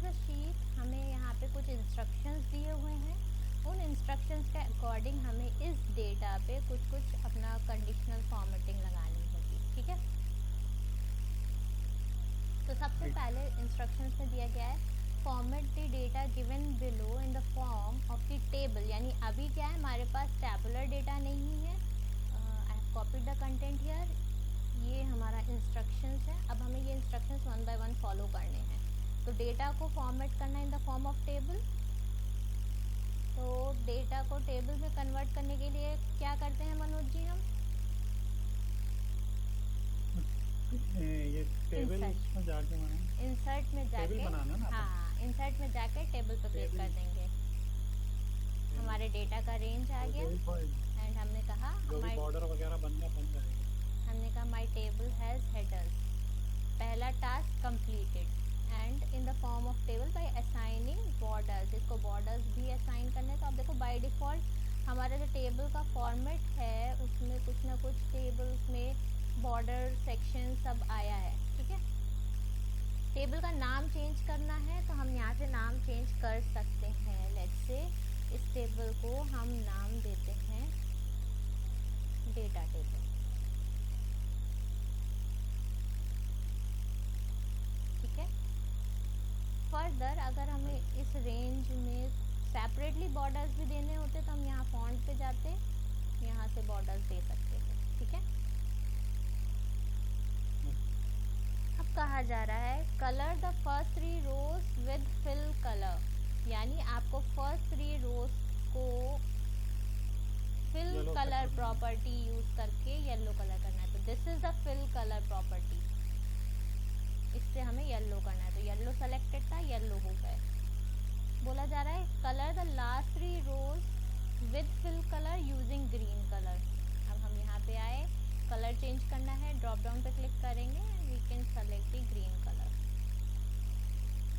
The sheet हमें यहाँ पे कुछ इंस्ट्रक्शंस दिए हुए हैं, उन इंस्ट्रक्शंस के अकॉर्डिंग हमें इस डेटा पे कुछ अपना कंडीशनल फॉर्मेटिंग लगानी होगी, ठीक है। तो सबसे पहले इंस्ट्रक्शंस में दिया गया है format the data given below in the form of the table, यानी अभी क्या है हमारे पास टैबुलर डेटा नहीं है। I have copied the content here, ये हमारा इंस्ट्रक्शंस है। अब हमें ये instructions one by one follow करने हैं। तो डेटा को फॉर्मेट करना in the form of table. तो डेटा को टेबल में कन्वर्ट करने के लिए क्या करते हैं मनोज जी हम? ये टेबल में जाके इंसर्ट में जाके बनाना ना, हाँ इंसर्ट में जाके टेबल पर क्लिक कर देंगे। हमारे डेटा का रेंज आ गया एंड हमने कहा बॉर्डर वगैरह बन जाएगा। हमने कहा माय टेबल हैज़ हेडर्स, पहला task completed and in the form of table by assigning borders, इसको बॉर्डर्स भी असाइन करने। तो आप देखो बाय डिफ़ॉल्ट हमारा जो टेबल का फॉर्मेट है उसमें कुछ ना कुछ टेबल्स में बॉर्डर सेक्शन सब आया है, ठीक है। टेबल का नाम चेंज करना है तो हम यहाँ से नाम चेंज कर सकते हैं। लेट्स से इस टेबल को हम नाम देते हैं डेटा टेबल, ठीक है। फर्दर अगर हमें इस रेंज में सेपरेटली बॉर्डर्स भी देने होते तो हम यहाँ फॉन्ट पे जाते, यहाँ से बॉर्डर्स दे सकते थे, ठीक है। अब कहा जा रहा है colour the first 3 rows with fill colour, यानी आपको फर्स्ट 3 रोज को फिल कलर प्रॉपर्टी यूज करके येलो कलर करना है। तो this is the fill colour property, इससे हमें येलो करना है। तो येलो सेलेक्टेड था, येलो हो गए। बोला जा रहा है colour the last 3 rows with fill colour using green colour. अब हम यहाँ पे आए, कलर चेंज करना है, ड्रॉप डाउन पे क्लिक करेंगे and we can select the green colour,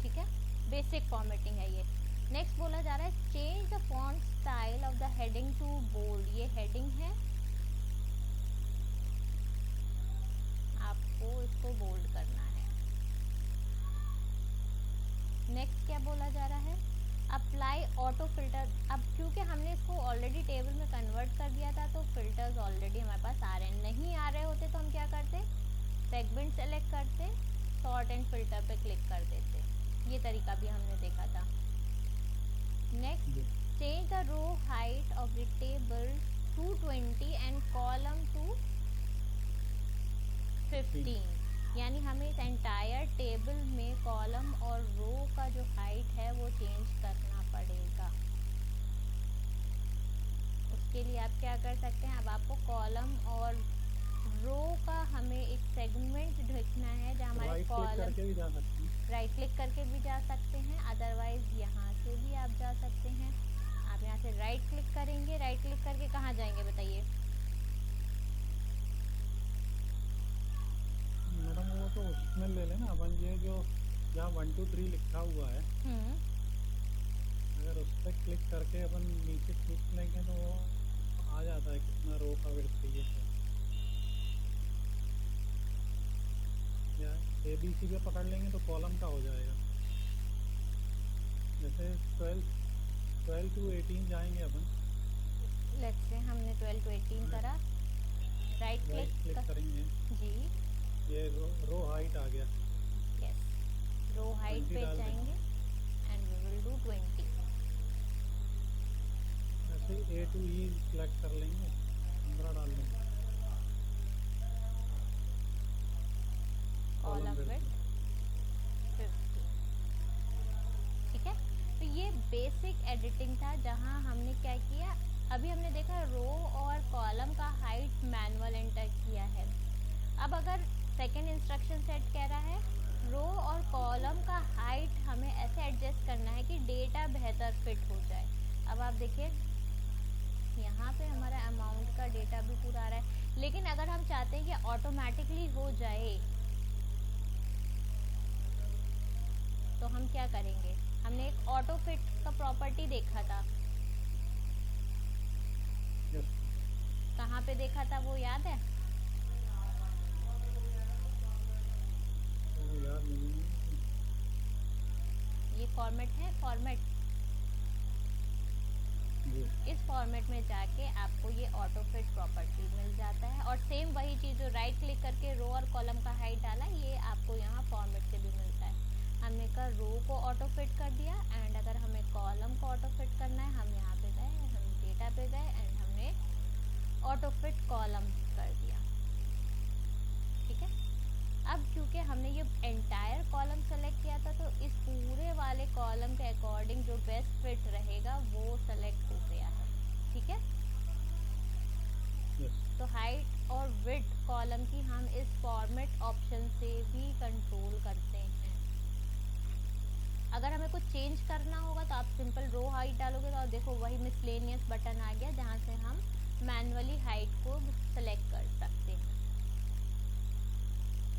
ठीक है। बेसिक फॉर्मेटिंग है ये। नेक्स्ट बोला जा रहा है change the font style of the heading to bold, ये हेडिंग है, आपको इसको बोल्ड करना है। नेक्स्ट क्या बोला जा रहा है अप्लाई ऑटो फिल्टर। अब क्योंकि हमने इसको ऑलरेडी टेबल में कन्वर्ट कर दिया था तो फिल्टर्स ऑलरेडी हमारे पास आ रहे हैं, नहीं आ रहे होते तो हम क्या करते, सेगमेंट सेलेक्ट करते, सॉर्ट एंड फिल्टर पे क्लिक कर देते। ये तरीका भी हमने देखा था। Next change the row height of the table to 20 and column to 15, यानी हमें इस एंटायर टेबल में कॉलम और रो का जो हाइट है वो चेंज करना पड़ेगा। उसके लिए आप क्या कर सकते हैं, अब आपको कॉलम और रो का हमें एक सेगमेंट ढूंढना है जहाँ हमारे कॉलम, राइट क्लिक करके भी जा सकते हैं, अदरवाइज यहाँ से भी आप जा सकते हैं। आप यहाँ से राइट क्लिक करेंगे, राइट क्लिक करके कहाँ जाएंगे बताइए? मैडम वो तो उसमें ले लेना अपन, ये जो जहाँ 1 2 3 लिखा हुआ है अगर उस पर क्लिक करके अपन नीचे खींच लेंगे तो आ जाता है कितना रो का विड्थ चाहिए है। या ABC पे पकड़ लेंगे तो कॉलम का हो जाएगा। जैसे 12 to 18 जाएंगे अपन, लेट्स से हमने 12 to 18 करा, राइट क्लिक करेंगे जी, ये रो हाइट आ गया। यस, रो हाइट पे जाएंगे एंड वी विल डू 20। ऐसे A to E सिलेक्ट कर लेंगे, 15 डाल देंगे। कॉलम विड्थ 50, ठीक है। तो ये बेसिक एडिटिंग था जहां हमने क्या किया, अभी हमने देखा रो और कॉलम का हाइट मैनुअल एंटर किया है। अब अगर सेकेंड इंस्ट्रक्शन सेट कह रहा है रो और कॉलम का हाइट हमें ऐसे एडजस्ट करना है कि डेटा बेहतर फिट हो जाए। अब आप देखिए यहाँ पे हमारा अमाउंट का डेटा भी पूरा आ रहा है, लेकिन अगर हम चाहते हैं कि ऑटोमेटिकली हो जाए तो हम क्या करेंगे, हमने एक ऑटो फिट का प्रॉपर्टी देखा था, कहाँ पे देखा था वो याद है? याद नहीं। ये फॉर्मेट है फॉर्मेट, जी इस फॉर्मेट में जाके आपको ये ऑटो फिट प्रॉपर्टी मिल जाता है। और सेम वही चीज़ जो राइट क्लिक करके रो और कॉलम का हाइट डाला, ये आपको यहाँ फॉर्मेट से भी मिलता है। हमने कहा रो को ऑटो फिट कर दिया, एंड अगर हमें कॉलम को ऑटो फिट करना है, हम यहाँ पे गए, हम डेटा पे गए एंड हमने ऑटो फिट कॉलम कर दिया। ठीक है, अब क्योंकि हमने ये एंटायर कॉलम सेलेक्ट किया था, तो इस पूरे वाले कॉलम के अकॉर्डिंग जो बेस्ट फिट रहेगा वो सेलेक्ट हो गया है। ठीक है, यस तो हाइट और विड्थ कॉलम की हम इस फॉर्मेट ऑप्शन से भी कंट्रोल करते हैं। अगर हमें कुछ चेंज करना होगा तो आप सिंपल रो हाइट डालोगे तो देखो वही मिसलेनियस बटन आ गया, जहाँ से हम मैनुअली हाइट को सेलेक्ट कर सकते हैं।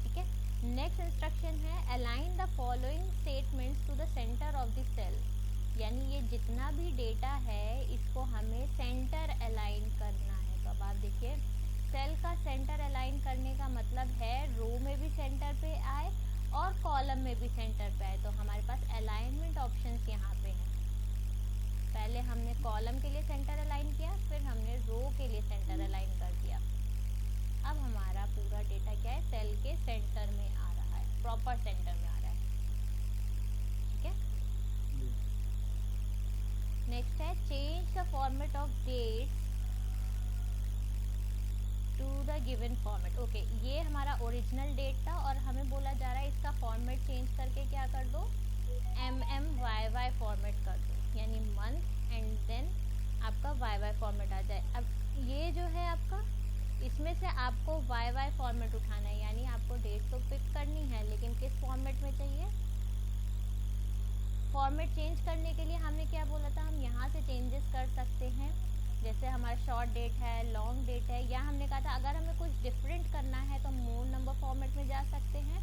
ठीक है, नेक्स्ट इंस्ट्रक्शन है align the following statements to the centre of the cell, यानी ये जितना भी डेटा है इसको हमें सेंटर अलाइन करना है। तो अब आप देखिए, सेल का सेंटर अलाइन करने का मतलब है रो में भी सेंटर पे आए और कॉलम में भी सेंटर पे आए। तो हमारे पास अलाइनमेंट ऑप्शंस यहाँ पे हैं। पहले हमने कॉलम के लिए सेंटर अलाइन किया, फिर हमने रो के लिए सेंटर अलाइन कर दिया। अब हमारा पूरा डेटा क्या है, सेल के सेंटर में आ रहा है, प्रॉपर सेंटर में आ रहा है। ठीक है, जी नेक्स्ट है change the format of dates to the given format. Okay, ये हमारा ओरिजिनल डेट था और हमें बोला जा रहा है इसका फॉर्मेट चेंज करके क्या कर दो, MMYY फॉर्मेट कर दो, यानी मंथ एंड देन आपका YY फॉर्मेट आ जाए। अब ये जो है आपका, इसमें से आपको YY फॉर्मेट उठाना है, यानी आपको डेट तो पिक करनी है, लेकिन किस फॉर्मेट में चाहिए। फॉर्मेट चेंज करने के लिए हमने क्या बोला था, हम यहाँ से चेंजेस कर सकते हैं। जैसे हमारा शॉर्ट डेट है, लॉन्ग डेट है, या हमने कहा था अगर हमें कुछ डिफरेंट करना है तो मोर नंबर फॉर्मेट में जा सकते हैं।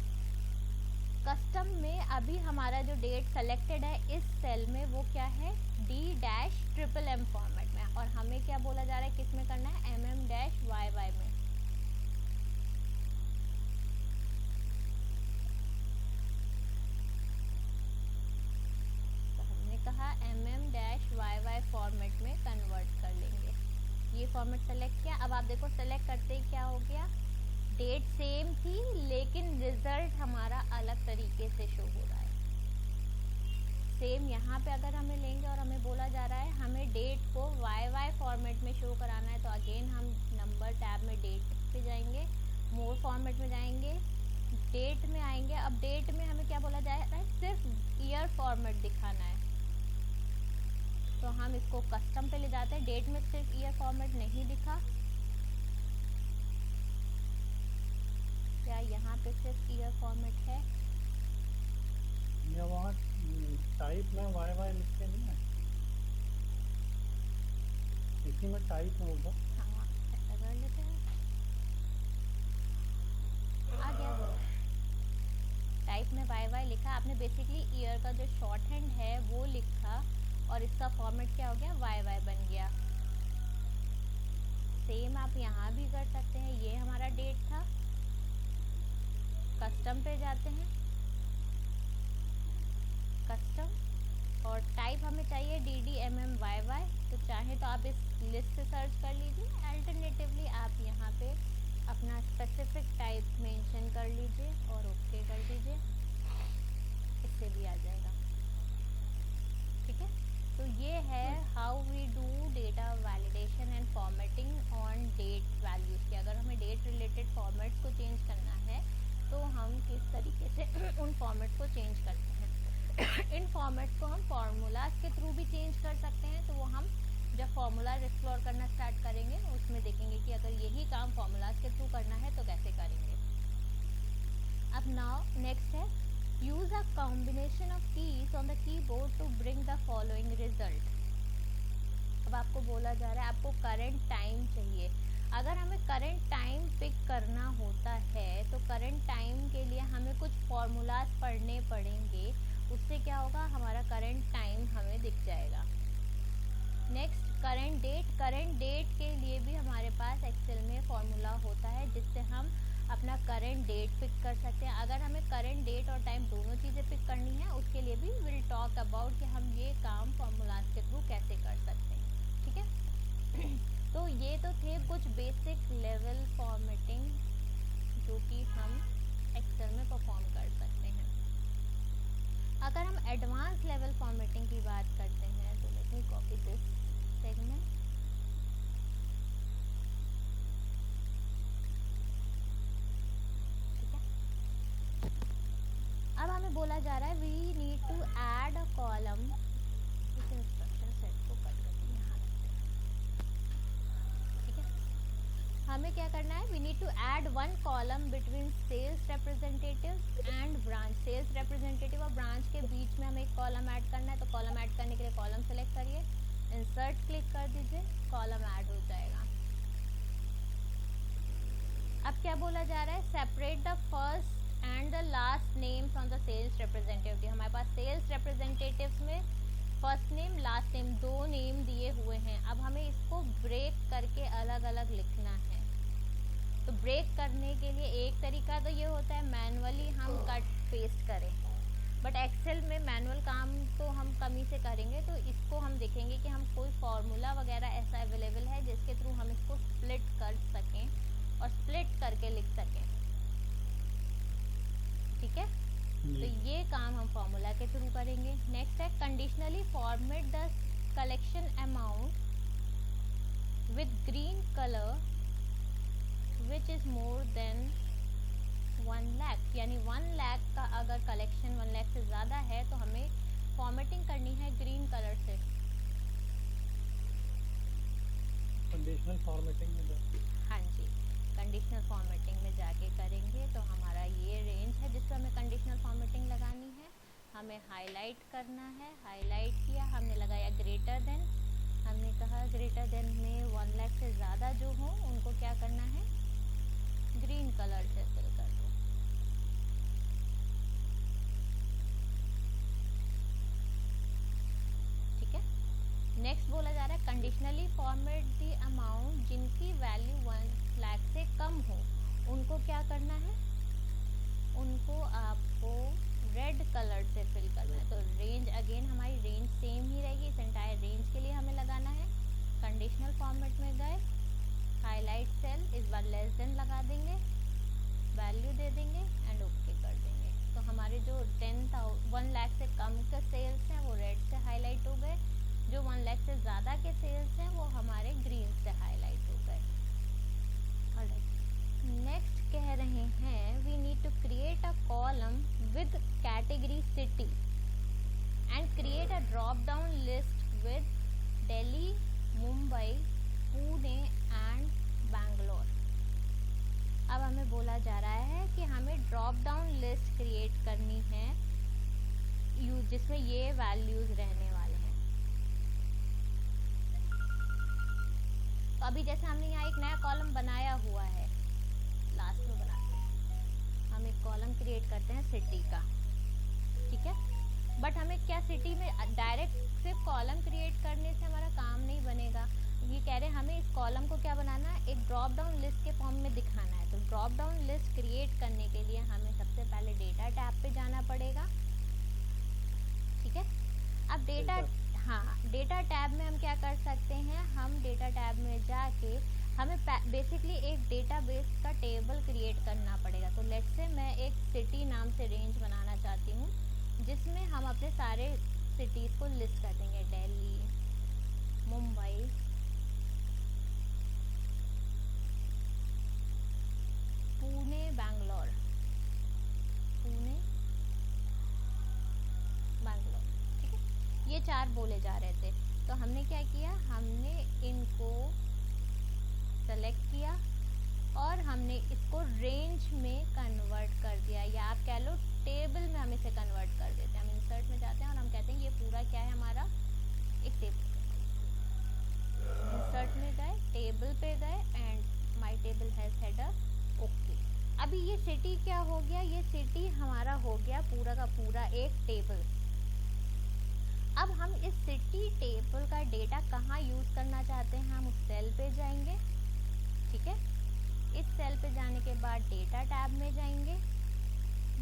कस्टम में अभी हमारा जो डेट सेलेक्टेड है इस सेल में वो क्या है, D-MM फॉर्मेट में, और हमें क्या बोला जा रहा है किस में करना है, MM-YY में। तो हमने कहा MM-YY फॉर्मेट में कन्वर्ट कर लेंगे। ये फॉर्मेट सेलेक्ट किया। अब आप देखो सेलेक्ट करते ही क्या हो गया, डेट सेम थी लेकिन रिजल्ट हमारा अलग तरीके से शो हो रहा है। सेम यहाँ पे अगर हमें लेंगे और हमें बोला जा रहा है हमें डेट को YY फॉर्मेट में शो कराना है, तो अगेन हम नंबर टैब में डेट पे जाएंगे, मोर फॉर्मेट में जाएंगे, डेट में आएंगे। अब डेट में हमें क्या बोला जा रहा है, सिर्फ ईयर फॉर्मेट दिखाना है, तो हम इसको कस्टम पे ले जाते हैं। डेट में सिर्फ ईयर फॉर्मेट नहीं दिखा, क्या यहाँ पे सिर्फ ईयर फॉर्मेट है, या वहाँ टाइप में YY लिख के नहीं है, इसी में टाइप में होगा। हाँ ऐसा कर लेते हैं, आ गया। टाइप में YY लिखा, आपने बेसिकली ईयर का जो शॉर्ट हैंड है वो लिखा और इसका फॉर्मेट क्या हो गया, YY बन गया। सेम आप यहाँ भी कर सकते हैं। ये हमारा डेट था, कस्टम पे जाते हैं, कस्टम, और टाइप हमें चाहिए DDMMYY, तो चाहे तो आप इस लिस्ट से सर्च कर लीजिए, अल्टरनेटिवली आप यहाँ पे अपना स्पेसिफिक टाइप मेंशन कर लीजिए और ओके कर दीजिए, इससे भी आ जाएगा। ठीक है, तो ये है how we do data validation and formatting on date values की। अगर हमें डेट रिलेटेड फॉर्मेट्स को चेंज करना है तो हम किस तरीके से उन फॉर्मेट्स को चेंज करते हैं। इन फॉर्मेट्स को हम फार्मूलाज के थ्रू भी चेंज कर सकते हैं, तो वो हम जब फार्मूलाज एक्सप्लोर करना स्टार्ट करेंगे उसमें देखेंगे कि अगर यही काम फार्मूलाज के थ्रू करना है तो कैसे करेंगे। अब नाउ नेक्स्ट है use a combination of keys on the keyboard to bring the following result. अब आपको बोला जा रहा है आपको करंट टाइम चाहिए। अगर हमें करंट टाइम पिक करना होता है तो करंट टाइम के लिए हमें कुछ फार्मूलाज पढ़ने पड़ेंगे, उससे क्या होगा, हमारा करंट टाइम हमें दिख जाएगा। Next current date, current date के लिए भी हमारे पास एक्सेल में फॉर्मूला होता है जिससे हम अपना करंट डेट पिक कर सकते हैं। अगर हमें करंट डेट और टाइम दोनों चीज़ें पिक करनी है उसके लिए भी विल टॉक अबाउट ये काम फॉर्मूलाज के थ्रू कैसे कर सकते हैं, ठीक है। तो ये तो थे कुछ बेसिक लेवल फॉर्मेटिंग जो कि हम एक्सेल में परफॉर्म कर सकते हैं। अगर हम एडवांस लेवल फॉर्मेटिंग की बात करते हैं तो let me copy this segment. ठीक है, अब हमें बोला जा रहा है we need to add a column. इस इंस्ट्रक्शन सेट को कट करके यहाँ रखते हैं। ठीक है, हमें क्या करना है, we need to add one column between sales representative and branch. Sales representative और ब्रांच के बीच में हमें एक कॉलम ऐड करना है। तो कॉलम ऐड करने के लिए कॉलम सेलेक्ट करिए, इंसर्ट क्लिक कर दीजिए, कॉलम ऐड हो जाएगा। अब क्या बोला जा रहा है, separate the first and the last name from the sales representative. हमारे पास सेल्स रिप्रेजेंटेटिव्स में फर्स्ट नेम लास्ट नेम दो नेम दिए हुए हैं। अब हमें इसको ब्रेक करके अलग अलग लिखना है। तो ब्रेक करने के लिए एक तरीका तो ये होता है मैनुअली हम कट पेस्ट करें, बट एक्सेल में मैनुअल काम तो हम कम ही से करेंगे। तो इसको हम देखेंगे कि हम कोई फार्मूला वगैरह ऐसा अवेलेबल है जिसके थ्रू हम इसको स्प्लिट कर सकें और स्प्लिट करके लिख सकें। ठीक है, तो ये काम हम फार्मूला के थ्रू करेंगे। नेक्स्ट है conditionally format the collection amount with green colour which is more than 1 lakh. यानी 1 लाख का अगर कलेक्शन 1 लाख से ज़्यादा है तो हमें फॉर्मेटिंग करनी है ग्रीन कलर से। कंडीशनल फॉर्मेटिंग में हाँ जी, कंडीशनल फॉर्मेटिंग में जाके करेंगे तो हमारा ये रेंज है जिस पर हमें कंडीशनल फॉर्मेटिंग लगानी है। हमें हाईलाइट करना है, हाईलाइट किया, हमने लगाया ग्रेटर देन। हमने कहा ग्रेटर देन में 1 लाख से ज़्यादा जो हो उनको क्या करना है, ग्रीन कलर से फिल कर दो। ठीक है, नेक्स्ट बोला जा रहा है कंडीशनली फॉर्मेट द अमाउंट जिनकी वैल्यू 1 लाख से कम हो उनको क्या करना है, उनको आपको रेड कलर से फिल करना है। तो रेंज अगेन हमारी रेंज सेम ही रहेगी। इस एंटायर रेंज के लिए हमें लगाना है, कंडीशनल फॉर्मेट में गए, हाईलाइट सेल, इस बार लेस देन लगा देंगे, वैल्यू दे देंगे एंड ओके कर देंगे। तो हमारे जो 1 लाख से कम के सेल्स हैं वो रेड से हाईलाइट हो गए, जो 1 लाख से ज़्यादा के सेल्स हैं वो हमारे ग्रीन से हाईलाइट हो गए। नेक्स्ट कह रहे हैं we need to create a column with category city and create a drop down list with Delhi, Mumbai, Pune and Bangalore. अब हमें बोला जा रहा है कि हमें ड्रॉप डाउन लिस्ट क्रिएट करनी है जिसमें ये वैल्यूज रहने वाले हैं। तो अभी जैसे हमने यहाँ एक नया कॉलम बनाया हुआ है, लास्ट में बनाते हैं, हम एक कॉलम क्रिएट करते हैं सिटी का। ठीक है, बट हमें क्या सिटी में डायरेक्ट सिर्फ कॉलम क्रिएट करने से हमारा काम नहीं बनेगा। ये कह रहे हैं हमें इस कॉलम को क्या बनाना है, एक ड्रॉप डाउन लिस्ट के फॉर्म में दिखाना है। तो ड्रॉप डाउन लिस्ट क्रिएट करने के लिए हमें सबसे पहले डेटा टैब पे जाना पड़ेगा। ठीक है, अब डेटा टैब में हम क्या कर सकते हैं, हम डेटा टैब में जाके हमें बेसिकली एक डेटाबेस का टेबल क्रिएट करना पड़ेगा। तो लेट्स से मैं एक सिटी नाम से रेंज बनाना चाहती हूँ जिसमें हम अपने सारे सिटीज़ को लिस्ट कर देंगे, दिल्ली, मुंबई, पुणे, बैंगलोर, पुणे, बैंगलोर। ठीक है, ये 4 बोले जा रहे थे। तो हमने क्या किया, हमने इनको सेलेक्ट किया और हमने इसको रेंज में कन्वर्ट कर दिया, या आप कह लो टेबल में हम इसे कन्वर्ट कर देते हैं। हम इंसर्ट में जाते हैं और हम कहते हैं ये पूरा क्या है हमारा एक टेबल। इंसर्ट में गए, टेबल पे गए and my table has header, okay. अभी ये सिटी क्या हो गया, ये सिटी हमारा हो गया पूरा का पूरा एक टेबल। अब हम इस सिटी टेबल का डेटा कहाँ यूज़ करना चाहते हैं, हम उस सेल पे जाएंगे। ठीक है, इस सेल पे जाने के बाद डेटा टैब में जाएंगे।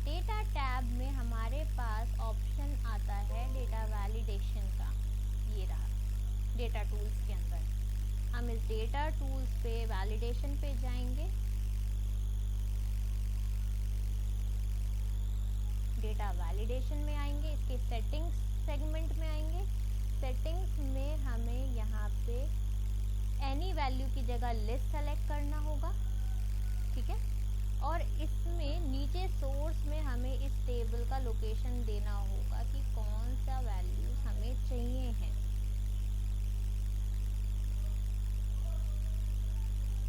डेटा टैब में हमारे पास ऑप्शन आता है डेटा वैलिडेशन का। डेटा टूल्स के अंदर। हम इस डेटा टूल्स पे वैलिडेशन पे जाएंगे, डेटा वैलिडेशन में आएंगे, इसके सेटिंग्स सेगमेंट में आएंगे। सेटिंग्स में हमें यहाँ पे एनी वैल्यू की जगह लिस्ट सेलेक्ट करना होगा, ठीक है। और इसमें नीचे सोर्स में हमें इस टेबल का लोकेशन देना होगा कि कौन सा वैल्यूज हमें चाहिए हैं,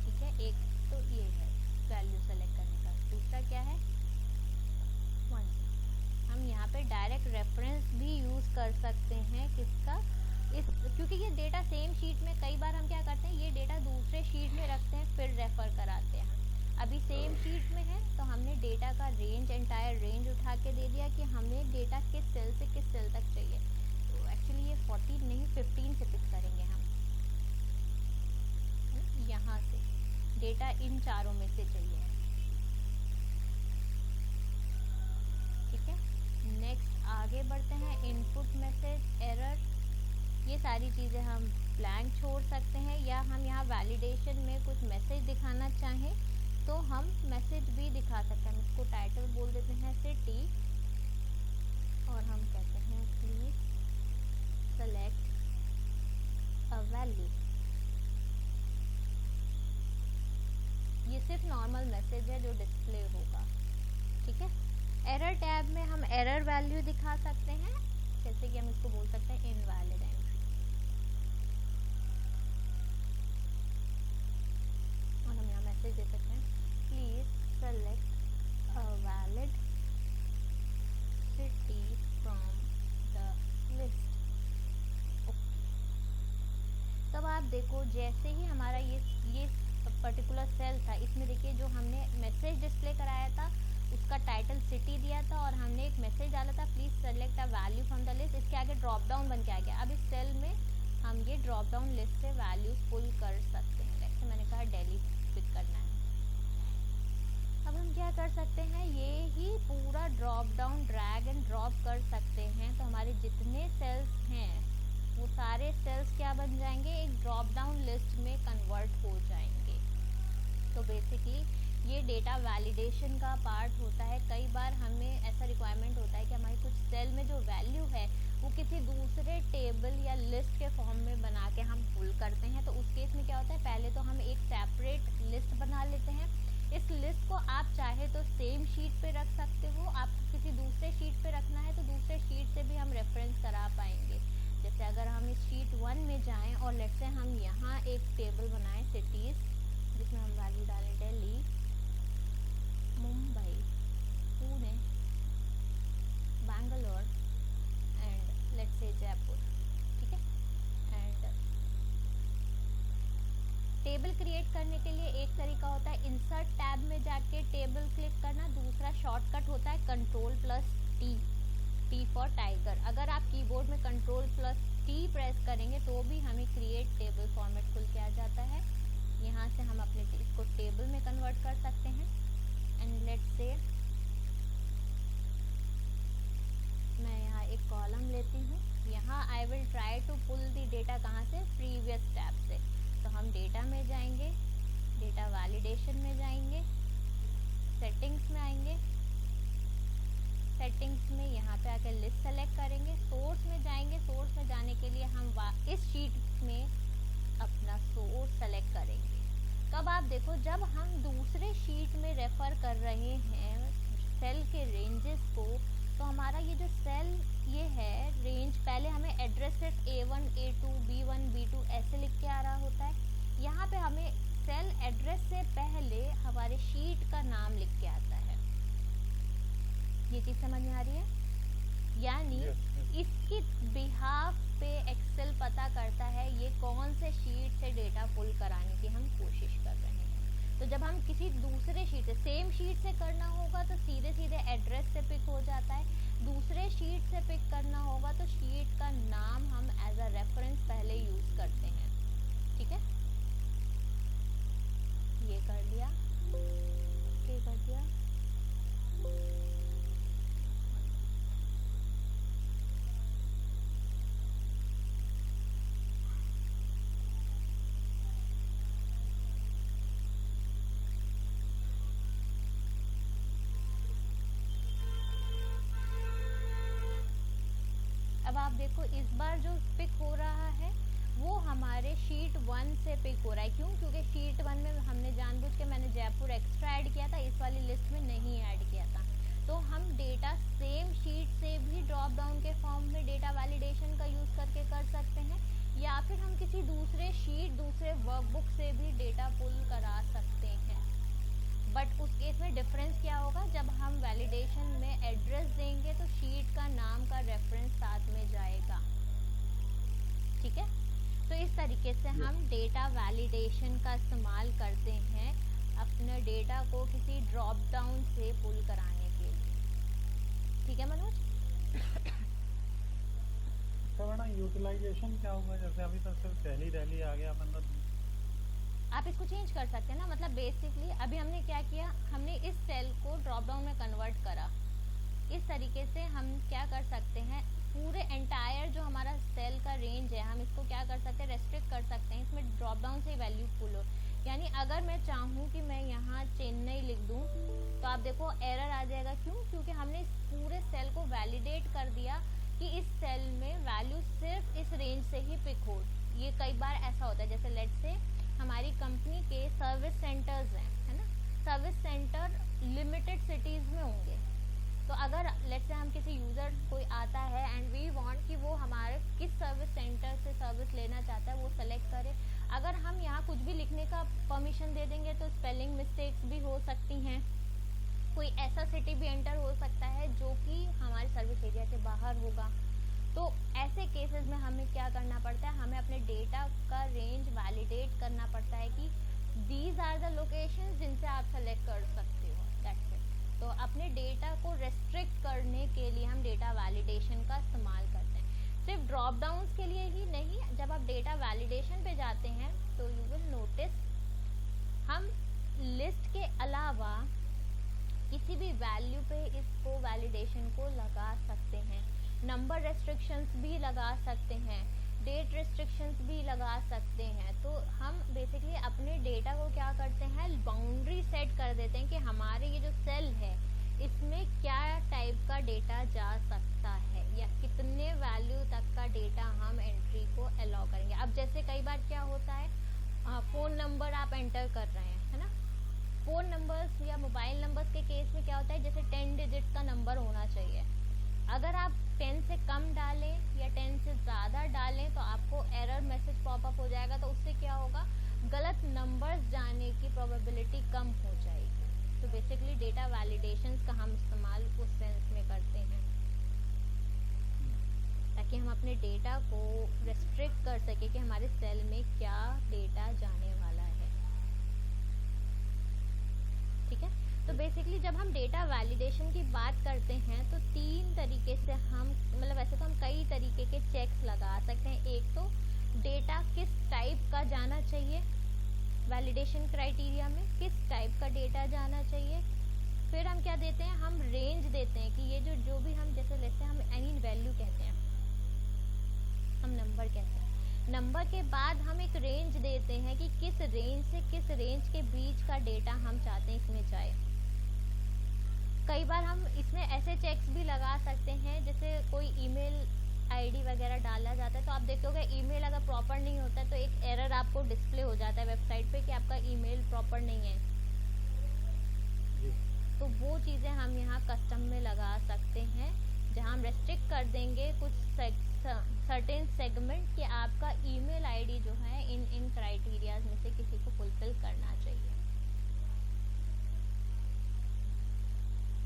ठीक है। एक तो ये है वैल्यू सेलेक्ट करने का, दूसरा क्या है, हम यहाँ पे डायरेक्ट रेफरेंस भी यूज़ कर सकते हैं किसका, इस, क्योंकि ये डेटा सेम शीट में, कई बार हम क्या करते हैं ये डेटा दूसरे शीट में रखते हैं फिर रेफ़र कराते हैं। अभी सेम शीट में है तो हमने डेटा का रेंज, एंटायर रेंज उठा के दे दिया कि हमें डेटा किस सेल से किस सेल तक चाहिए। तो एक्चुअली ये 14 नहीं 15 से पिक करेंगे हम, यहाँ से डेटा इन चारों में से चाहिए, ठीक है। नेक्स्ट आगे बढ़ते हैं, इनपुट मैसेज एरर, ये सारी चीज़ें हम ब्लैंक छोड़ सकते हैं, या हम यहाँ वैलिडेशन में कुछ मैसेज दिखाना चाहें तो हम मैसेज भी दिखा सकते हैं। इसको टाइटल बोल देते हैं सिटी, और हम कहते हैं प्लीज सेलेक्ट अ वैल्यू। ये सिर्फ नॉर्मल मैसेज है जो डिस्प्ले होगा, ठीक है। एरर टैब में हम एरर वैल्यू दिखा सकते हैं, जैसे कि हम इसको बोल सकते हैं इनवैलिड एंट्री, और हम यहाँ मैसेज दे सकते हैं please select a valid city from the list. तब आप देखो जैसे ही हमारा ये पर्टिकुलर सेल था, इसमें देखिए जो हमने मैसेज डिस्प्ले कराया था उसका टाइटल सिटी दिया था, और हमने एक मैसेज डाला था please select a value from the list, इसके आगे ड्रॉप डाउन बन के आ गया। अब इस सेल में हम ये ड्रॉप डाउन लिस्ट से वैल्यूज पुल कर सकते हैं, जैसे मैंने कहा दिल्ली पिक करना है। अब हम क्या कर सकते हैं, ये ही पूरा drop down drag and drop कर सकते हैं, तो हमारे जितने सेल्स हैं वो सारे सेल्स क्या बन जाएंगे, एक ड्रॉप डाउन लिस्ट में कन्वर्ट हो जाएंगे। तो बेसिकली ये डेटा वैलिडेशन का पार्ट होता है। कई बार हमें ऐसा रिक्वायरमेंट होता है कि हमारी कुछ सेल में जो वैल्यू है वो किसी दूसरे टेबल या लिस्ट के फॉर्म में बना के हम पुल करते हैं। तो उस केस में क्या होता है, पहले तो हम एक सेपरेट लिस्ट बना लेते हैं। इस लिस्ट को आप चाहे तो सेम शीट पे रख सकते हो, आपको किसी दूसरे शीट पे रखना है तो दूसरे शीट से भी हम रेफरेंस करा पाएंगे। जैसे अगर हम इस शीट 1 में जाएं और लेट्स से हम यहाँ एक टेबल बनाएं सिटीज़, जिसमें हम वैल्यू डालें Delhi, Mumbai, Pune, Bangalore and let's say Jaipur, ठीक है। एंड टेबल क्रिएट करने के लिए एक तरीका होता है इंसर्ट टैब में जाके टेबल क्लिक करना, दूसरा शॉर्टकट होता है कंट्रोल+T, T फॉर टाइगर। अगर आप कीबोर्ड में कंट्रोल+T प्रेस करेंगे तो भी हमें क्रिएट टेबल फॉर्मेट खुल के आ जाता है। यहाँ से हम अपने इसको टेबल में कन्वर्ट कर सकते हैं। एंड लेट्स से मैं यहाँ एक कॉलम लेती हूँ, यहाँ I will try to pull the data कहाँ से, प्रीवियस टैब से। तो हम डेटा में जाएंगे, डेटा वैलिडेशन में जाएंगे, सेटिंग्स में आएंगे, सेटिंग्स में यहाँ पे आकर लिस्ट सेलेक्ट करेंगे, सोर्स में जाएंगे, सोर्स में जाने के लिए हम इस शीट में अपना सोर्स सेलेक्ट करेंगे। कब आप देखो जब हम दूसरे शीट में रेफर कर रहे हैं सेल के रेंजेस को, तो हमारा ये जो सेल ये है रेंज, पहले हमें address set A1, A2, B1, B2 ऐसे लिख के आ रहा होता है। यहाँ पे हमें सेल एड्रेस से पहले हमारे शीट का नाम लिख के आता है। ये चीज़ समझ में आ रही है? यानी इसकी बिहाफ पे एक्सेल पता करता है ये कौन से शीट से डेटा पुल कराने की हम कोशिश कर रहे हैं। तो जब हम किसी दूसरे शीट से, सेम शीट से करना होगा तो सीधे सीधे एड्रेस से पिक हो जाता है, दूसरे शीट से पिक करना होगा तो शीट का नाम हम एज अ रेफरेंस पहले यूज़ करते हैं, ठीक है। ये कर लिया, ओके कर दिया। देखो इस बार जो पिक हो रहा है वो हमारे शीट 1 से पिक हो रहा है। क्यों? क्योंकि शीट 1 में हमने जानबूझ के मैंने जयपुर एक्स्ट्रा ऐड किया था, इस वाली लिस्ट में नहीं ऐड किया था। तो हम डेटा सेम शीट से भी ड्रॉप डाउन के फॉर्म में डेटा वैलिडेशन का यूज़ करके कर सकते हैं, या फिर हम किसी दूसरे शीट, दूसरे वर्कबुक से भी डेटा पुल करा सकते हैं। बट उस केस में डिफरेंस क्या होगा, जब हम वैलिडेशन में एड्रेस देंगे तो शीट का नाम का रेफरेंस साथ में जाएगा। ठीक है, तो इस तरीके से हम डेटा वैलिडेशन का इस्तेमाल करते हैं अपने डेटा को किसी ड्रॉप डाउन से पुल कराने के लिए। ठीक है मनोज? तो मैडम यूटिलाइजेशन क्या होगा? जैसे अभी तक सिर्फ दिल्ली आ गया, मतलब आप इसको चेंज कर सकते हैं ना। मतलब बेसिकली अभी हमने क्या किया, हमने इस सेल को ड्रॉप डाउन में कन्वर्ट करा। इस तरीके से हम क्या कर सकते हैं, पूरे एंटायर जो हमारा सेल का रेंज है हम इसको क्या कर सकते हैं, रेस्ट्रिक्ट कर सकते हैं। इसमें ड्रॉप डाउन से वैल्यू पुल हो, यानी अगर मैं चाहूँ कि मैं यहाँ चेन्नई लिख दूँ तो आप देखो एरर आ जाएगा। क्यों? क्योंकि हमने इस पूरे सेल को वैलिडेट कर दिया कि इस सेल में वैल्यू सिर्फ इस रेंज से ही पिक हो। ये कई बार ऐसा होता है, जैसे लेट्स से हमारी कंपनी के सर्विस सेंटर्स हैं, है ना, सर्विस सेंटर लिमिटेड सिटीज़ में होंगे। तो अगर लेट्स से हम किसी यूज़र कोई आता है एंड वी वांट कि वो हमारे किस सर्विस सेंटर से सर्विस लेना चाहता है वो सेलेक्ट करे। अगर हम यहाँ कुछ भी लिखने का परमिशन दे देंगे तो स्पेलिंग मिस्टेक्स भी हो सकती हैं। कोई ऐसा सिटी भी एंटर हो सकता है जो कि हमारे सर्विस एरिया के बाहर होगा। तो ऐसे केसेस में हमें क्या करना पड़ता है, हमें अपने डेटा का रेंज वैलिडेट करना पड़ता है कि दीज आर द लोकेशंस जिनसे आप सेलेक्ट कर सकते हो। That's it. तो अपने डेटा को रेस्ट्रिक्ट करने के लिए हम डेटा वैलिडेशन का इस्तेमाल करते हैं। सिर्फ ड्रॉप डाउन्स के लिए ही नहीं, जब आप डेटा वैलिडेशन पे जाते हैं तो यू विल नोटिस हम लिस्ट के अलावा किसी भी वैल्यू पे इसको वैलिडेशन को लगा सकते हैं। नंबर रेस्ट्रिक्शंस भी लगा सकते हैं, डेट रेस्ट्रिक्शंस भी लगा सकते हैं। तो हम बेसिकली अपने डेटा को क्या करते हैं, बाउंड्री सेट कर देते हैं कि हमारे ये जो सेल है इसमें क्या टाइप का डेटा जा सकता है या कितने वैल्यू तक का डेटा हम एंट्री को अलाउ करेंगे। अब जैसे कई बार क्या होता है, फ़ोन नंबर आप एंटर कर रहे हैं, है ना, फ़ोन नंबर्स या मोबाइल नंबर्स के केस में क्या होता है, जैसे 10 डिजिट्स का नंबर होना चाहिए। अगर आप 10 से कम डालें या 10 से ज़्यादा डालें तो आपको एरर मैसेज पॉपअप हो जाएगा। तो उससे क्या होगा, गलत नंबर्स जाने की प्रोबेबिलिटी कम हो जाएगी। तो बेसिकली डेटा वैलिडेशंस का हम इस्तेमाल उस सेंस में करते हैं ताकि हम अपने डेटा को रेस्ट्रिक्ट कर सके कि हमारे सेल में क्या डेटा जाने वाला है। ठीक है, तो बेसिकली जब हम डेटा वैलिडेशन की बात करते हैं तो 3 तरीके से हम, मतलब वैसे तो हम कई तरीके के चेक्स लगा सकते हैं। एक तो डेटा किस टाइप का जाना चाहिए, वैलिडेशन क्राइटेरिया में किस टाइप का डेटा जाना चाहिए। फिर हम क्या देते हैं, हम रेंज देते हैं कि ये जो भी हम जैसे लेते हैं, हम एनी वैल्यू कहते हैं, हम नंबर कहते हैं। नंबर के बाद हम एक रेंज देते हैं कि किस रेंज से किस रेंज के बीच का डेटा हम चाहते हैं इसमें जाए। कई बार हम इसमें ऐसे चेक्स भी लगा सकते हैं, जैसे कोई ईमेल आईडी वगैरह डाला जाता है तो आप देखोगे ईमेल अगर प्रॉपर नहीं होता है तो एक एरर आपको डिस्प्ले हो जाता है वेबसाइट पे कि आपका ईमेल प्रॉपर नहीं है। तो वो चीज़ें हम यहाँ कस्टम में लगा सकते हैं, जहाँ हम रेस्ट्रिक्ट कर देंगे कुछ सर्टेन सेगमेंट कि आपका ईमेल आईडी जो है इन क्राइटेरियाज में से किसी को फुलफिल करना चाहिए।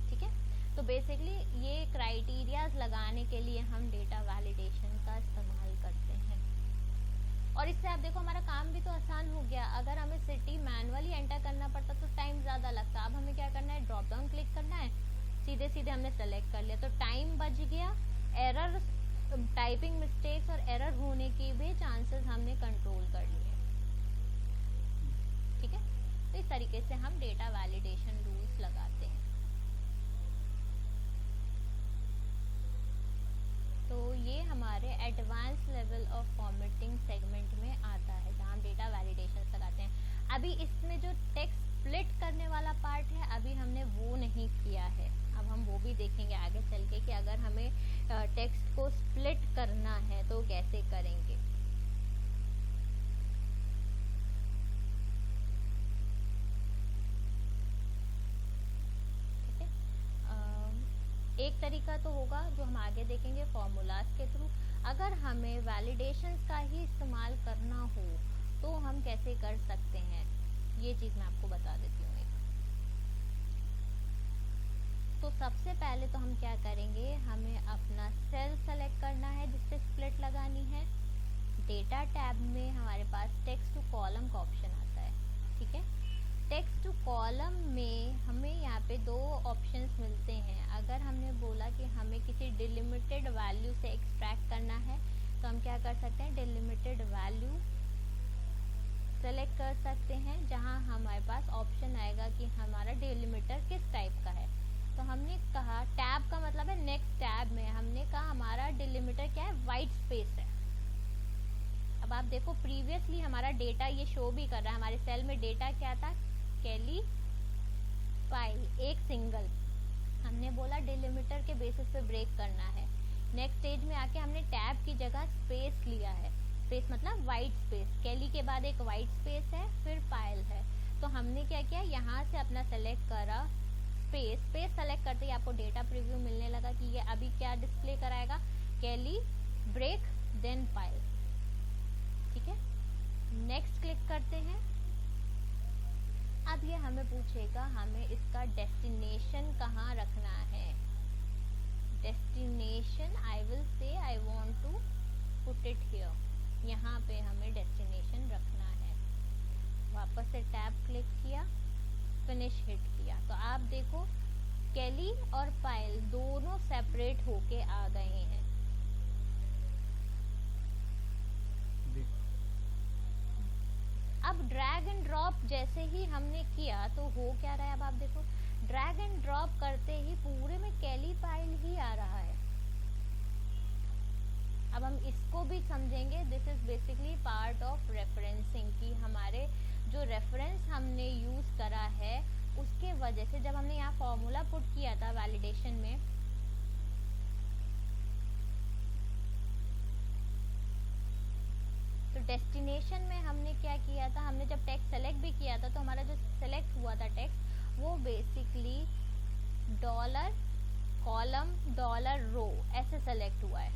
ठीक है, तो बेसिकली ये क्राइटेरियाज लगाने के लिए हम डेटा वैलिडेशन का इस्तेमाल करते हैं। और इससे आप देखो हमारा काम भी तो आसान हो गया। अगर हमें सिटी मैनुअली एंटर करना पड़ता तो टाइम ज़्यादा लगता। अब हमें क्या करना है, ड्रॉप डाउन क्लिक करना है, सीधे सीधे हमने सेलेक्ट कर लिया तो टाइम बच गया। एरर, टाइपिंग मिस्टेक्स और एरर होने के भी चांसेस हमने कंट्रोल कर लिए। ठीक है, तो इस तरीके से हम डेटा वैलिडेशन रूल्स लगाते हैं। तो ये हमारे advance level of formatting segment में आता है, जहाँ हम डेटा वैलिडेशन लगाते हैं। अभी इसमें जो टेक्स्ट स्प्लिट करने वाला पार्ट है अभी हमने वो नहीं किया है। अब हम वो भी देखेंगे आगे चल के कि अगर हमें टेक्स्ट को स्प्लिट करना एक तरीका तो होगा जो हम आगे देखेंगे फॉर्मूलाज के थ्रू। अगर हमें वैलिडेशंस का ही इस्तेमाल करना हो तो हम कैसे कर सकते हैं, ये चीज़ मैं आपको बता देती हूँ एक। तो सबसे पहले तो हम क्या करेंगे, हमें अपना सेल सेलेक्ट करना है जिस पे स्प्लिट लगानी है। डेटा टैब में हमारे पास टेक्स्ट टू कॉलम का ऑप्शन आता है, ठीक है। टेक्स्ट टू कॉलम में हमें यहाँ पे दो ऑप्शंस मिलते हैं। अगर हमने बोला कि हमें किसी डिलिमिटेड वैल्यू से एक्सट्रैक्ट करना है तो हम क्या कर सकते हैं, डिलिमिटेड वैल्यू सेलेक्ट कर सकते हैं, जहाँ हमारे पास ऑप्शन आएगा कि हमारा डिलिमिटर किस टाइप का है। तो हमने कहा टैब का मतलब है नेक्स्ट टैब में हमने कहा हमारा डिलिमिटर क्या है, वाइट स्पेस है। अब आप देखो प्रीवियसली हमारा डेटा ये शो भी कर रहा है, हमारे सेल में डेटा क्या था, कैली फाइल, एक सिंगल। हमने बोला डिलिमिटर के बेसिस पे ब्रेक करना है। नेक्स्ट स्टेज में आके हमने टैब की जगह स्पेस लिया है, स्पेस मतलब वाइट स्पेस, कैली के बाद एक वाइट स्पेस है, फिर फाइल है। तो हमने क्या किया, यहाँ से अपना सेलेक्ट करा स्पेस। स्पेस सेलेक्ट करते ही आपको डेटा प्रीव्यू मिलने लगा कि ये अभी क्या डिस्प्ले कराएगा, कैली ब्रेक देन फाइल, ठीक है। नेक्स्ट क्लिक करते हैं। अब ये हमें पूछेगा हमें इसका डेस्टिनेशन कहाँ रखना है। Destination I will say I want to put it here, यहाँ पे हमें डेस्टिनेशन रखना है। वापस से टैब क्लिक किया, फिनिश हिट किया, तो आप देखो कैली और फाइल दोनों सेपरेट होके आ गए हैं। अब ड्रैग एंड ड्रॉप जैसे ही हमने किया तो हो क्या रहा है, अब आप देखो ड्रैग एंड ड्रॉप करते ही पूरे में कैली फाइल ही आ रहा है। अब हम इसको भी समझेंगे, this is basically part of referencing, कि हमारे जो रेफरेंस हमने यूज करा है उसके वजह से जब हमने यहाँ फॉर्मूला पुट किया था वैलिडेशन में, तो डेस्टिनेशन में हमने क्या किया था, हमने जब टेक्स्ट सेलेक्ट भी किया था तो हमारा जो सेलेक्ट हुआ था टेक्स्ट वो बेसिकली डॉलर कॉलम डॉलर रो ऐसे सेलेक्ट हुआ है।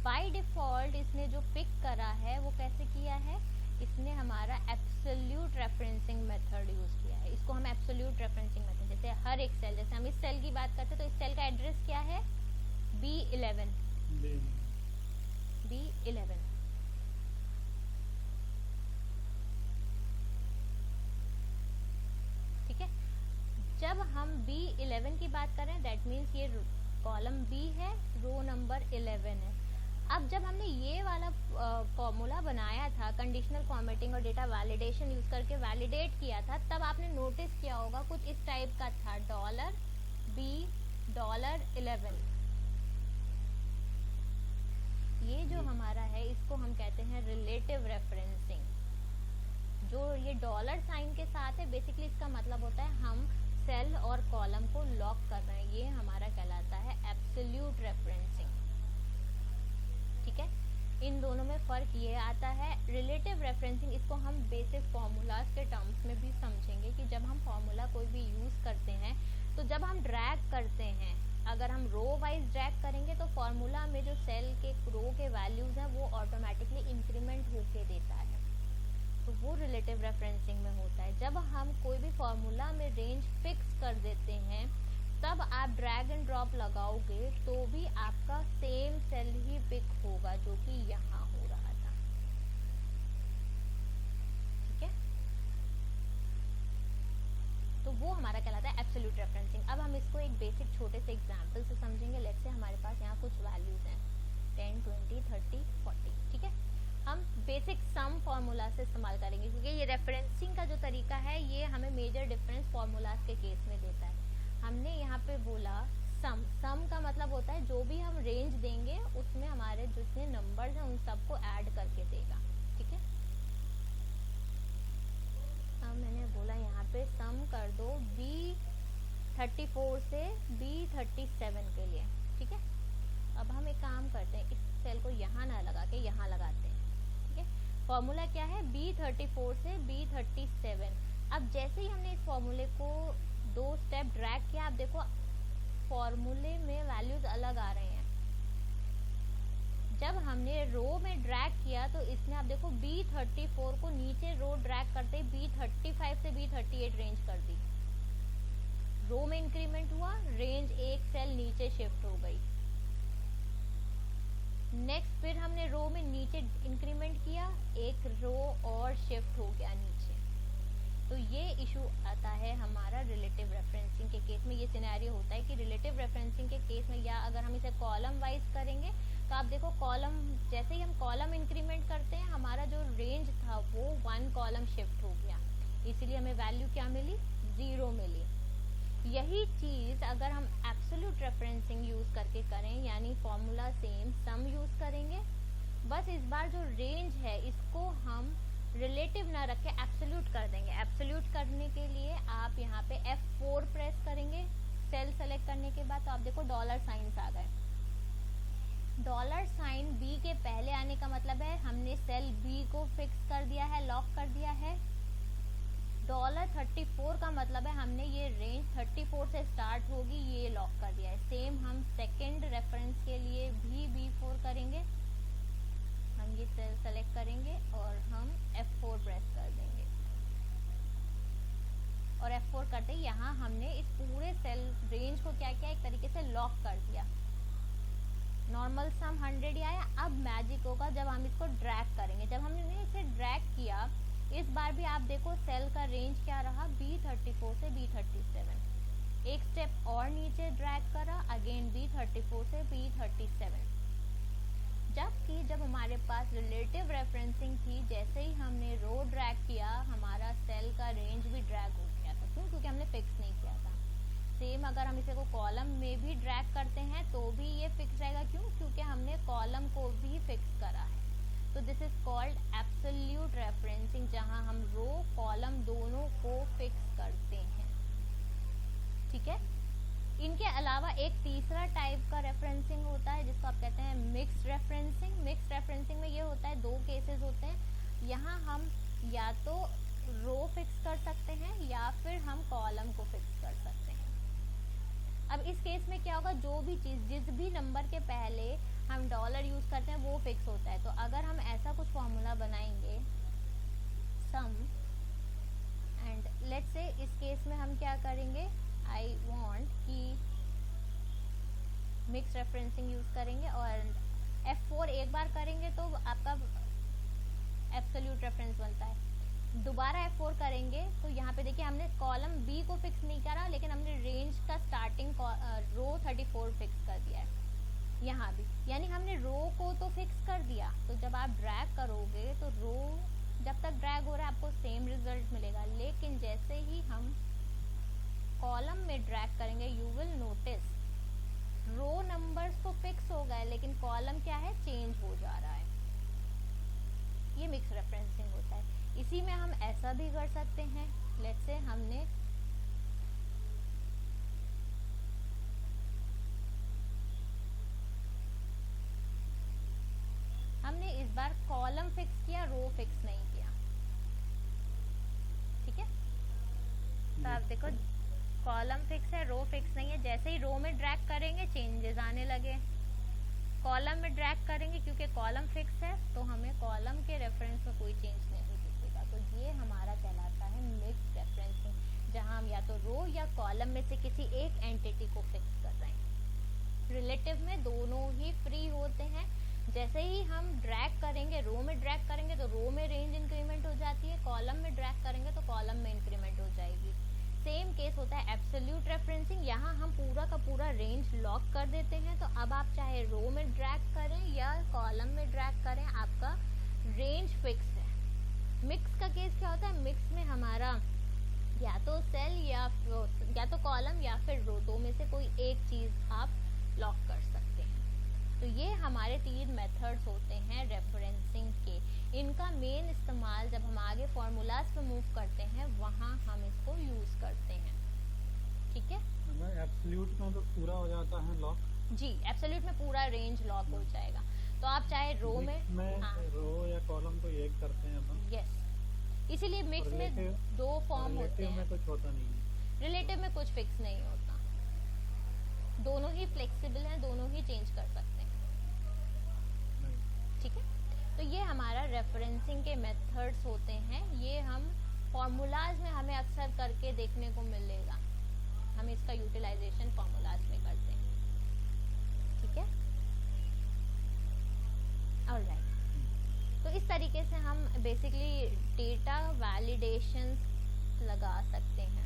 बाय डिफॉल्ट इसने जो पिक करा है वो कैसे किया है, इसने हमारा एब्सोल्यूट रेफरेंसिंग मेथड यूज किया है। इसको हम एब्सोल्यूट रेफरेंसिंग मेथड, जैसे हर एक सेल, जैसे हम इस सेल की बात करते हैं तो इस सेल का एड्रेस क्या है, B11 B11, ठीक है। जब हम B11 की बात करें दैट मीन्स ये कॉलम B है, रो नंबर 11 है। अब जब हमने ये वाला फॉर्मूला बनाया था कंडीशनल फॉर्मेटिंग और डेटा वैलिडेशन यूज करके वैलिडेट किया था, तब आपने नोटिस किया होगा कुछ इस टाइप का था, $B$11। ये जो हमारा है इसको हम कहते हैं रिलेटिव रेफरेंसिंग। जो ये डॉलर साइन के साथ है बेसिकली इसका मतलब होता है हम सेल और कॉलम को लॉक कर रहे हैं, ये हमारा कहलाता है एब्सोल्यूट रेफरेंसिंग, ठीक है। इन दोनों में फ़र्क ये आता है। रिलेटिव रेफरेंसिंग इसको हम बेसिक फार्मूलाज के टर्म्स में भी समझेंगे कि जब हम फार्मूला कोई भी यूज़ करते हैं तो जब हम ड्रैग करते हैं, अगर हम रो वाइज ड्रैग करेंगे तो फार्मूला में जो सेल के रो के वैल्यूज़ हैं वो ऑटोमेटिकली इंक्रीमेंट होके देता है, तो वो रिलेटिव रेफरेंसिंग में होता है। जब हम कोई भी फार्मूला में रेंज फिक्स कर देते हैं तब आप ड्रैग एंड ड्रॉप लगाओगे तो भी आपका सेम सेल ही पिक होगा जो कि यहाँ हो रहा था, ठीक है। तो वो हमारा कहलाता है एब्सोल्यूट रेफरेंसिंग। अब हम इसको एक बेसिक छोटे से एग्जांपल से समझेंगे। लेट्स से हमारे पास यहाँ कुछ वैल्यूज हैं 10, 20, 30, 40, ठीक है। हम बेसिक सम फार्मूला से इस्तेमाल करेंगे क्योंकि ये रेफरेंसिंग का जो तरीका है ये हमें मेजर डिफरेंस फार्मूलाज के केस में देता है। हमने यहाँ पे बोला सम, सम का मतलब होता है जो भी हम रेंज देंगे उसमें हमारे जितने नंबर्स हैं उन सबको ऐड करके देगा, ठीक है। अब मैंने बोला यहाँ पे सम कर दो B34 से B37 के लिए, ठीक है। अब हम एक काम करते हैं, इस सेल को यहाँ ना लगा के यहाँ लगाते हैं, ठीक है। फॉर्मूला क्या है, B34 से B37। अब जैसे ही हमने इस फॉर्मूले को 2 स्टेप ड्रैग किया, आप देखो फॉर्मूले में वैल्यूज अलग आ रहे हैं। जब हमने रो में ड्रैग किया तो इसने आप देखो B34 को नीचे रो ड्रैग करते B35 से B38 रेंज कर दी। रो में इंक्रीमेंट हुआ, रेंज एक सेल नीचे शिफ्ट हो गई। नेक्स्ट फिर हमने रो में नीचे इंक्रीमेंट किया, एक रो और शिफ्ट हो गया नीचे। तो ये इशू आता है हमारा रिलेटिव रेफरेंसिंग के केस में। ये सिनेरियो होता है कि रिलेटिव रेफरेंसिंग के केस में, या अगर हम इसे कॉलम वाइज करेंगे तो आप देखो कॉलम, जैसे ही हम कॉलम इंक्रीमेंट करते हैं हमारा जो रेंज था वो 1 कॉलम शिफ्ट हो गया, इसीलिए हमें वैल्यू क्या मिली, 0 मिली। यही चीज़ अगर हम एब्सोल्यूट रेफरेंसिंग यूज़ करके करें, यानी फॉर्मूला सेम सम यूज़ करेंगे, बस इस बार जो रेंज है इसको हम रिलेटिव ना रख के एब्सोल्यूट कर देंगे। एब्सोल्यूट करने के लिए आप यहाँ पे F4 प्रेस करेंगे सेल सेलेक्ट करने के बाद, तो आप देखो डॉलर साइंस आ गए। डॉलर साइन B के पहले आने का मतलब है हमने सेल B को फिक्स कर दिया है, लॉक कर दिया है। $34 का मतलब है हमने ये रेंज 34 से स्टार्ट होगी ये लॉक कर दिया है। सेम हम सेकंड रेफरेंस के लिए भी B4 करेंगे, हम ये सेल सेलेक्ट करेंगे और हम F4 प्रेस कर देंगे, और F4 करते ही यहाँ हमने इस पूरे सेल रेंज को क्या किया, एक तरीके से लॉक कर दिया। नॉर्मल सम 100 ही आया। अब मैजिक होगा जब हम इसको ड्रैग करेंगे। जब हमने इसे ड्रैग किया, इस बार भी आप देखो सेल का रेंज क्या रहा, B34 से B37। एक स्टेप और नीचे ड्रैग करा, अगेन B34 से B37। जबकि जब हमारे पास रिलेटिव रेफरेंसिंग थी, जैसे ही हमने रो ड्रैग किया हमारा सेल का रेंज भी ड्रैग हो गया था। क्यों? क्योंकि हमने फिक्स नहीं किया था। सेम अगर हम इसे को कॉलम में भी ड्रैग करते हैं तो भी ये फिक्स रहेगा। क्यों? क्योंकि हमने कॉलम को भी फिक्स करा है। तो this is called absolute referencing, जहां हम रो कॉलम दोनों को फिक्स करते हैं। ठीक है। इनके अलावा एक तीसरा टाइप का रेफरेंसिंग होता है जिसको आप कहते हैं मिक्स्ड रेफरेंसिंग। मिक्स्ड रेफरेंसिंग में ये होता है, 2 केसेस होते हैं। यहाँ हम या तो रो फिक्स कर सकते हैं या फिर हम कॉलम को फिक्स कर सकते हैं। अब इस केस में क्या होगा, जो भी चीज़ जिस भी नंबर के पहले हम डॉलर यूज़ करते हैं वो फिक्स होता है। तो अगर हम ऐसा कुछ फॉर्मूला बनाएंगे सम, एंड लेट्स से इस केस में हम क्या करेंगे, आई वांट कि मिक्स रेफरेंसिंग यूज़ करेंगे और F4 एक बार करेंगे तो आपका एब्सोल्यूट रेफरेंस बनता है। दोबारा F4 करेंगे तो यहाँ पे देखिए हमने कॉलम B को फिक्स नहीं करा, लेकिन हमने रेंज का स्टार्टिंग रो 34 फिक्स कर दिया है यहाँ भी, यानी हमने रो को तो फिक्स कर दिया। तो जब आप ड्रैग करोगे तो रो जब तक ड्रैग हो रहा है आपको सेम रिजल्ट मिलेगा, लेकिन जैसे ही हम कॉलम में ड्रैग करेंगे you will notice row numbers तो फिक्स हो गए लेकिन कॉलम क्या है, चेंज हो जा रहा है। ये मिक्स रेफरेंसिंग होता है। इसी में हम ऐसा भी कर सकते हैं, लेट्स से हमने इस बार कॉलम फिक्स किया, रो फिक्स नहीं किया। ठीक है। तो आप देखो कॉलम फिक्स है, रो फिक्स नहीं है। जैसे ही रो में ड्रैग करेंगे चेंजेस आने लगे, कॉलम में ड्रैग करेंगे क्योंकि कॉलम फिक्स है तो हमें कॉलम के रेफरेंस में कोई चेंज नहीं दिखेगा। तो ये हमारा कहलाता है मिक्स्ड रेफरेंसिंग, जहां हम या तो रो या कॉलम में से किसी एक एंटिटी को फिक्स कर रहे हैं। रिलेटिव में दोनों ही फ्री होते हैं। जैसे ही हम ड्रैग करेंगे, रो में ड्रैग करेंगे तो रो में रेंज इंक्रीमेंट हो जाती है, कॉलम में ड्रैग करेंगे तो कॉलम में इंक्रीमेंट हो जाएगी। सेम केस होता है एब्सोल्यूट रेफरेंसिंग, यहाँ हम पूरा का पूरा रेंज लॉक कर देते हैं। तो अब आप चाहे रो में ड्रैग करें या कॉलम में ड्रैग करें, आपका रेंज फिक्स है। मिक्स का केस क्या होता है, मिक्स में हमारा या तो सेल या तो कॉलम या फिर रो, दो में से कोई एक चीज़ आप लॉक कर सकते हैं। तो ये हमारे 3 मेथड्स होते हैं रेफरेंसिंग के। इनका मेन इस्तेमाल जब हम आगे फार्मूलाज पे मूव करते हैं वहाँ हम इसको यूज़ करते हैं। ठीक है। एब्सोल्यूट में तो पूरा हो जाता है लॉक। जी, एब्सोल्यूट में पूरा रेंज लॉक हो जाएगा। तो आप चाहे रो में रो या कॉलम को एक करते हैं अपन। यस, इसीलिए मिक्स में 2 फॉर्म होते हैं। में कुछ होता नहीं है, रिलेटिव में कुछ फिक्स नहीं होता। दोनों ही फ्लेक्सिबल हैं, दोनों ही चेंज कर सकते हैं। ठीक है, तो ये हमारा रेफरेंसिंग के मेथड्स होते हैं। ये हम फॉर्मूलाज में हमें अक्सर करके देखने को मिलेगा, हम इसका यूटिलाइजेशन फॉर्मूलाज में करते हैं। ठीक है, ऑलराइट। तो इस तरीके से हम बेसिकली डेटा वैलिडेशंस लगा सकते हैं।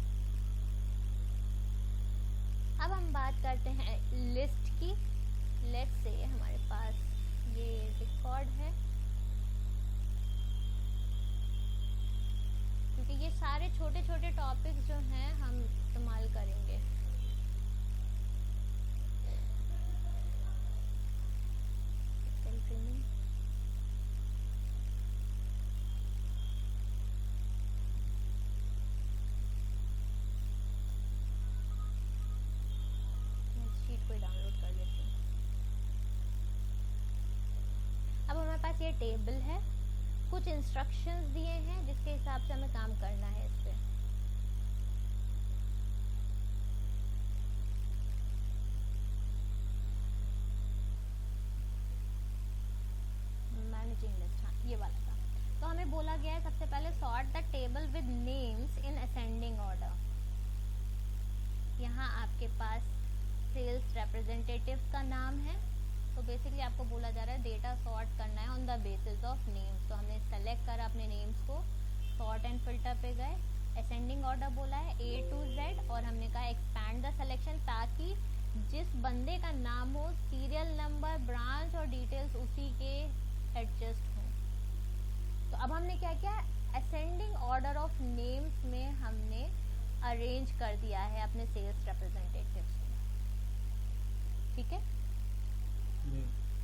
अब हम बात करते हैं लिस्ट की। लेट्स से हमारे पास ये रिकॉर्ड है, क्योंकि ये सारे छोटे छोटे टॉपिक्स जो हैं हम इस्तेमाल करेंगे। शीट को डाउनलोड कर लेते हैं। अब हमारे पास ये टेबल है, कुछ इंस्ट्रक्शंस दिए हैं जिसके हिसाब से हमें काम करना है इस पे। मैनेजिंग लिस्ट, हाँ ये वाला था। तो हमें बोला गया है सबसे पहले sort the table with names in ascending order. यहाँ आपके पास सेल्स रिप्रेजेंटेटिव का नाम है, तो बेसिकली आपको बोला जा रहा है डेटा सॉर्ट करना है on the basis of names. तो हमने सेलेक्ट करा अपने नेम्स को, सॉर्ट एंड फिल्टर पे गए, असेंडिंग ऑर्डर बोला है A to Z, और हमने कहा एक्सपैंड द सिलेक्शन, ताकि जिस बंदे का नाम हो, सीरियल नंबर, ब्रांच और डिटेल्स उसी के एडजस्ट हों। तो अब हमने क्या किया, असेंडिंग ऑर्डर ऑफ नेम्स में हमने अरेंज कर दिया है अपने सेल्स रिप्रेजेंटेटिव्स को। ठीक है,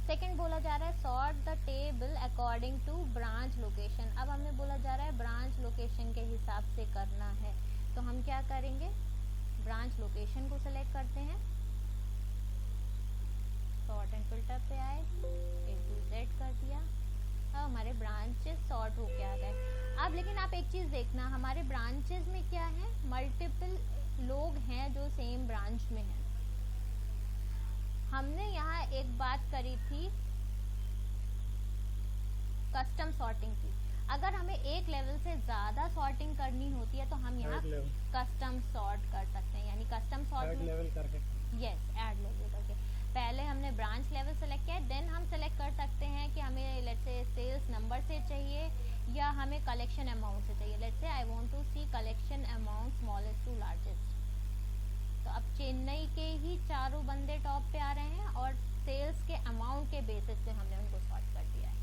सेकंड बोला जा रहा है sort the table according to branch location. अब हमें बोला जा रहा है ब्रांच लोकेशन के हिसाब से करना है, तो हम क्या करेंगे, ब्रांच लोकेशन को सिलेक्ट करते हैं, सॉर्ट एंड फिल्टर पे आए, A to Z कर दिया। अब हमारे ब्रांचेस सॉर्ट होके आ गए। अब लेकिन आप एक चीज़ देखना, हमारे ब्रांचेस में क्या है, मल्टीपल लोग हैं जो सेम ब्रांच में हैं। हमने यहाँ एक बात करी थी कस्टम सॉर्टिंग की। अगर हमें एक लेवल से ज़्यादा सॉर्टिंग करनी होती है तो हम यहाँ कस्टम सॉर्ट कर सकते हैं, यानी कस्टम सॉर्ट लेवल करके, यस ऐड लेवल करके। पहले हमने ब्रांच लेवल सेलेक्ट किया, देन हम सेलेक्ट कर सकते हैं कि हमें लेट्स से सेल्स नंबर से चाहिए या हमें कलेक्शन अमाउंट से चाहिए। Let's say I want to see collection amount smallest to largest. तो अब चेन्नई के ही चारों बंदे टॉप पे आ रहे हैं और सेल्स के अमाउंट के बेसिस पे हमने उनको सॉर्ट कर दिया है।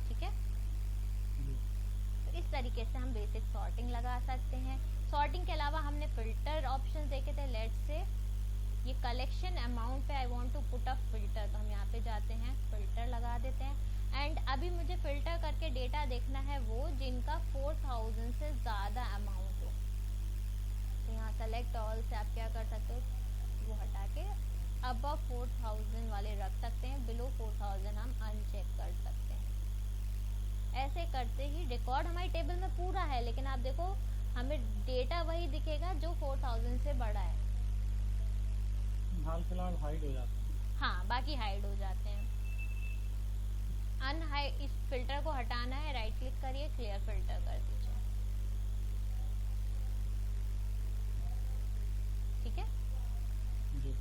ठीक है, तो इस तरीके से हम बेसिक सॉर्टिंग लगा सकते हैं। सॉर्टिंग के अलावा हमने फिल्टर ऑप्शन देखे थे। लेट्स से ये कलेक्शन अमाउंट पे I want to put a filter, तो हम यहाँ पे जाते हैं, फिल्टर लगा देते हैं। एंड अभी मुझे फिल्टर करके डेटा देखना है वो जिनका 4000 से ज़्यादा अमाउंट हो। तो यहाँ सेलेक्ट ऑल से आप क्या कर सकते हो, वो हटा के अबव 4000 वाले रख सकते हैं, बिलो 4000 हम अनचेक कर सकते हैं। ऐसे करते ही रिकॉर्ड हमारी टेबल में पूरा है, लेकिन आप देखो हमें डेटा वही दिखेगा जो 4000 से बड़ा है। हाल फिलहाल हाइड हो जाता है। हाँ, बाकी हाइड हो जाते हैं। अनहाइड, इस फिल्टर को हटाना है, राइट क्लिक करिए, क्लियर फिल्टर कर दीजिए। ठीक है, जी।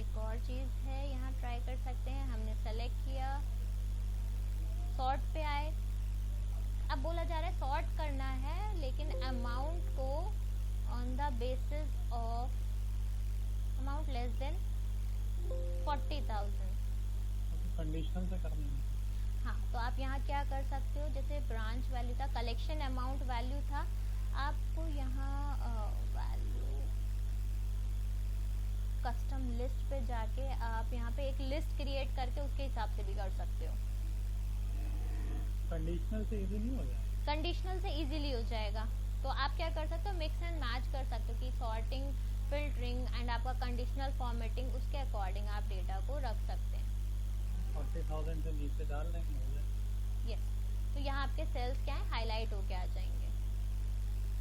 एक और चीज़ है, यहाँ ट्राई कर सकते हैं। हमने सेलेक्ट किया, सॉर्ट पे आए। अब बोला जा रहा है सॉर्ट करना है लेकिन अमाउंट को on the basis of amount less than 40,000। Conditional से करना है। हाँ, तो आप यहाँ क्या कर सकते हो, जैसे ब्रांच वैल्यू था, कलेक्शन अमाउंट वैल्यू था, आपको यहाँ वैल्यू कस्टम लिस्ट पे जाके आप यहाँ पे एक लिस्ट क्रिएट करके उसके हिसाब से भी कर सकते हो। कंडीशनल से इजी नहीं हो जाएगा? कंडीशनल से इजीली हो जाएगा। तो आप क्या कर सकते हो, मिक्स एंड मैच कर सकते हो कि सॉर्टिंग, फिल्टरिंग एंड आपका कंडीशनल फॉर्मेटिंग, उसके अकॉर्डिंग आप डेटा को रख सकते हैं। 40,000 से नीचे डाल देंगे हो जाए। यस, तो यहाँ आपके सेल्स क्या है, हाईलाइट होके आ जाएंगे।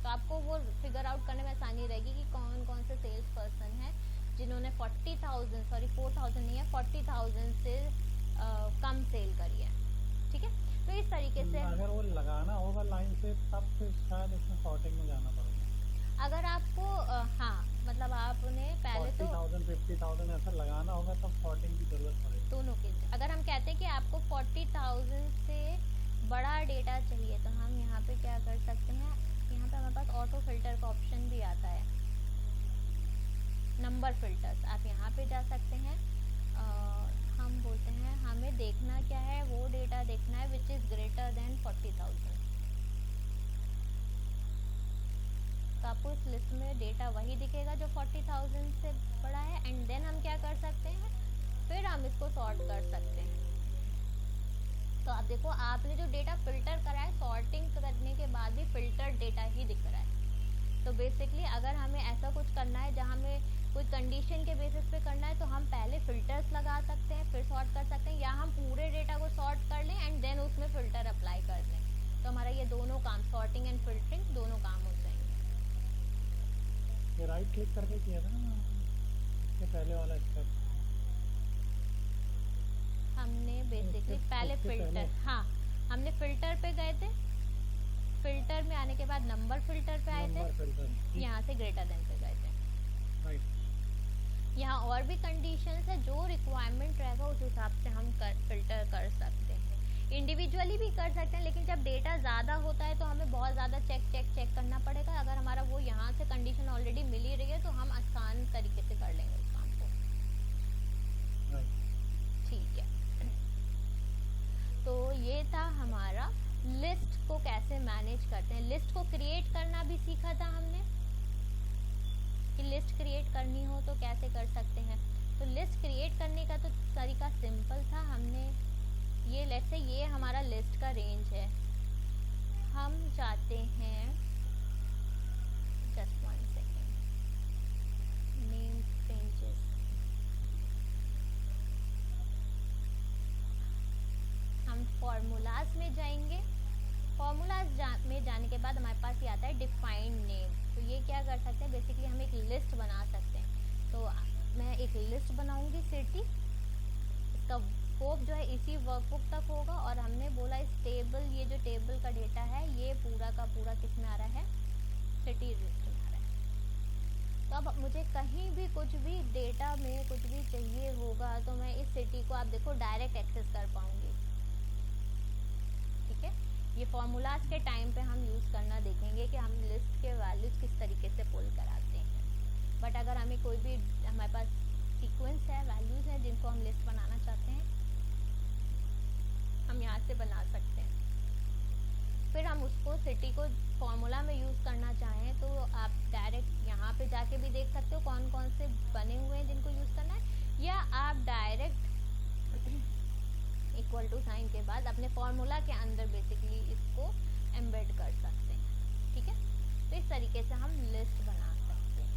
तो आपको वो फिगर आउट करने में आसानी रहेगी कि कौन कौन से सेल्स पर्सन है जिन्होंने 4,000 नहीं है 40,000 से कम सेल करी है। ठीक है, तो इस तरीके से अगर वो लगाना होगा लाइन से तब फिर शायद इसमें सॉर्टिंग में जाना पड़ेगा। अगर आपको हाँ मतलब आपने पहले तो 40,000 50,000 ऐसा लगाना होगा तब सॉर्टिंग की जरूरत पड़ेगी दोनों के। अगर हम कहते हैं कि आपको 40,000 से बड़ा डेटा चाहिए तो हम यहाँ पे क्या कर सकते हैं, यहाँ पे हमारे पास ऑटो फिल्टर का ऑप्शन भी आता है, नंबर फिल्टर्स। आप यहाँ पे जा सकते हैं और हम बोलते हैं हमें देखना क्या है, वो डेटा देखना है विच इज़ ग्रेटर देन 40,000। तो आपको इस लिस्ट में डेटा वही दिखेगा जो 40,000 से बड़ा है। एंड देन हम क्या कर सकते हैं, फिर हम इसको सॉर्ट कर सकते हैं। तो आप देखो आपने जो डेटा फिल्टर करा है, सॉर्टिंग करने के बाद भी फिल्टर डेटा ही दिख रहा है। तो बेसिकली अगर हमें ऐसा कुछ करना है जहाँ हमें कोई कंडीशन के बेसिस पे करना है तो हम पहले फिल्टर्स लगा सकते हैं, फिर सॉर्ट कर सकते हैं, या हम पूरे डेटा को सॉर्ट कर लें एंड देन उसमें फिल्टर अप्लाई कर लें। तो हमारा ये दोनों काम, सॉर्टिंग एंड फिल्टरिंग, दोनों काम हो जाएंगे। ये राइट क्लिक करके किया था ना इसके पहले वाला स्टेप, हमने बेसिकली पहले फिल्टर, हाँ हमने फिल्टर पे गए थे, फिल्टर में आने के बाद नंबर फिल्टर पे आए थे, यहाँ से ग्रेटर देन पे गए थे। राइट, यहाँ और भी कंडीशंस है, जो रिक्वायरमेंट रहेगा उस हिसाब से हम फिल्टर कर सकते हैं। इंडिविजुअली भी कर सकते हैं, लेकिन जब डेटा ज़्यादा होता है तो हमें बहुत ज़्यादा चेक करना पड़ेगा। अगर हमारा वो यहाँ से कंडीशन ऑलरेडी मिल ही रही है तो हम आसान तरीके से कर लेंगे उस काम को। ठीक है, तो ये था हमारा लिस्ट को कैसे मैनेज करते हैं। लिस्ट को क्रिएट करना भी सीखा था हमने कि लिस्ट क्रिएट करनी हो तो कैसे कर सकते हैं। तो लिस्ट क्रिएट करने का तो तरीका सिंपल था। हमने ये लेट्स से ये हमारा लिस्ट का रेंज है, हम चाहते हैं, जस्ट 1 सेकेंड, नेम रेंजेस, हम फॉर्मूलाज में जाएंगे। फॉर्मूलाज में जाने के बाद हमारे पास ये आता है डिफाइंड नेम। तो ये क्या कर सकते हैं, बेसिकली हम एक लिस्ट बना सकते हैं। तो मैं एक लिस्ट बनाऊंगी सिटी, इसका स्कोप जो है इसी वर्कबुक तक होगा, और हमने बोला इस टेबल, ये जो टेबल का डेटा है ये पूरा का पूरा किस में आ रहा है, सिटी लिस्ट में आ रहा है। तो अब मुझे कहीं भी कुछ भी डेटा में कुछ भी चाहिए होगा तो मैं इस सिटी को आप देखो डायरेक्ट एक्सेस कर पाऊंगी। ठीक है, ये फॉर्मूलाज के टाइम पे हम यूज़ करना देखेंगे कि हम लिस्ट के वैल्यूज़ किस तरीके से पुल कराते हैं। बट अगर हमें कोई भी, हमारे पास सीक्वेंस है, वैल्यूज़ हैं जिनको हम लिस्ट बनाना चाहते हैं, हम यहाँ से बना सकते हैं। फिर हम उसको सिटी को फॉर्मूला में यूज़ करना चाहें तो आप डायरेक्ट यहाँ पे जाके भी देख सकते हो कौन कौन से बने हुए हैं जिनको यूज़ करना है, या आप डायरेक्ट इक्वल टू साइन के बाद अपने फॉर्मूला के अंदर बेसिकली इसको एम्बेड कर सकते हैं। ठीक है, तो इस तरीके से हम लिस्ट बना सकते हैं।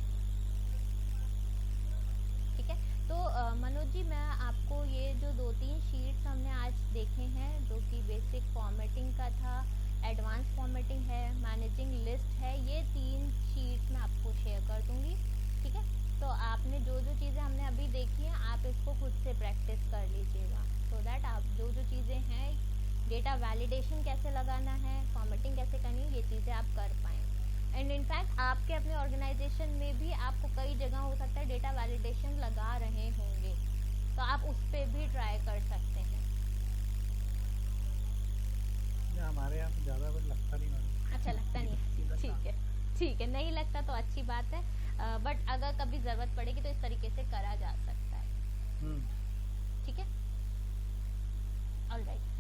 ठीक है, तो मनोज जी मैं आपको ये जो 2-3 शीट्स हमने आज देखे हैं जो कि बेसिक फॉर्मेटिंग का था, एडवांस फॉर्मेटिंग है, मैनेजिंग लिस्ट है, ये 3 शीट्स मैं आपको शेयर कर दूंगी। ठीक है, तो आपने जो जो चीज़ें हमने अभी देखी हैं आप इसको खुद से प्रैक्टिस कर लीजिएगा, सो दैट आप जो जो चीज़ें हैं, डेटा वैलिडेशन कैसे लगाना है, फॉर्मेटिंग कैसे करनी है, ये चीज़ें आप कर पाएँ। एंड इनफैक्ट आपके अपने ऑर्गेनाइजेशन में भी आपको कई जगह हो सकता है डेटा वैलिडेशन लगा रहे होंगे, तो आप उस पर भी ट्राई कर सकते हैं। हमारे यहाँ तो ज़्यादा कुछ लगता नहीं है। अच्छा, लगता नहीं है, ठीक है, ठीक है, नहीं लगता तो अच्छी बात है, बट अगर कभी ज़रूरत पड़ेगी तो इस तरीके से करा जा सकता है। ठीक है, ऑलराइट,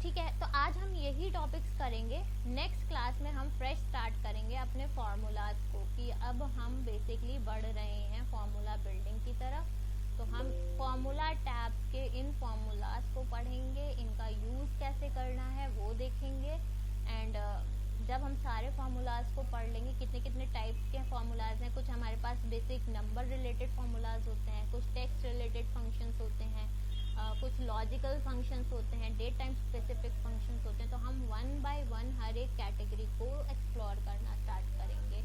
ठीक है, तो आज हम यही टॉपिक्स करेंगे। नेक्स्ट क्लास में हम फ्रेश स्टार्ट करेंगे अपने फार्मूलाज को, कि अब हम बेसिकली बढ़ रहे हैं फार्मूला बिल्डिंग की तरफ। तो हम फार्मूला टैब के इन फार्मूलाज को पढ़ेंगे, इनका यूज़ कैसे करना है वो देखेंगे। एंड जब हम सारे फार्मूलाज को पढ़ लेंगे, कितने कितने टाइप्स के फार्मूलाज हैं, कुछ हमारे पास बेसिक नंबर रिलेटेड फार्मूलाज होते हैं, कुछ टेक्स्ट रिलेटेड फंक्शंस होते हैं, कुछ लॉजिकल फंक्शन फंक्शंस होते हैं, डे टाइम स्पेसिफिक फंक्शंस होते हैं, तो हम वन बाय वन हर एक कैटेगरी को एक्सप्लोर करना स्टार्ट करेंगे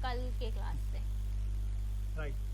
कल के क्लास से। राइट।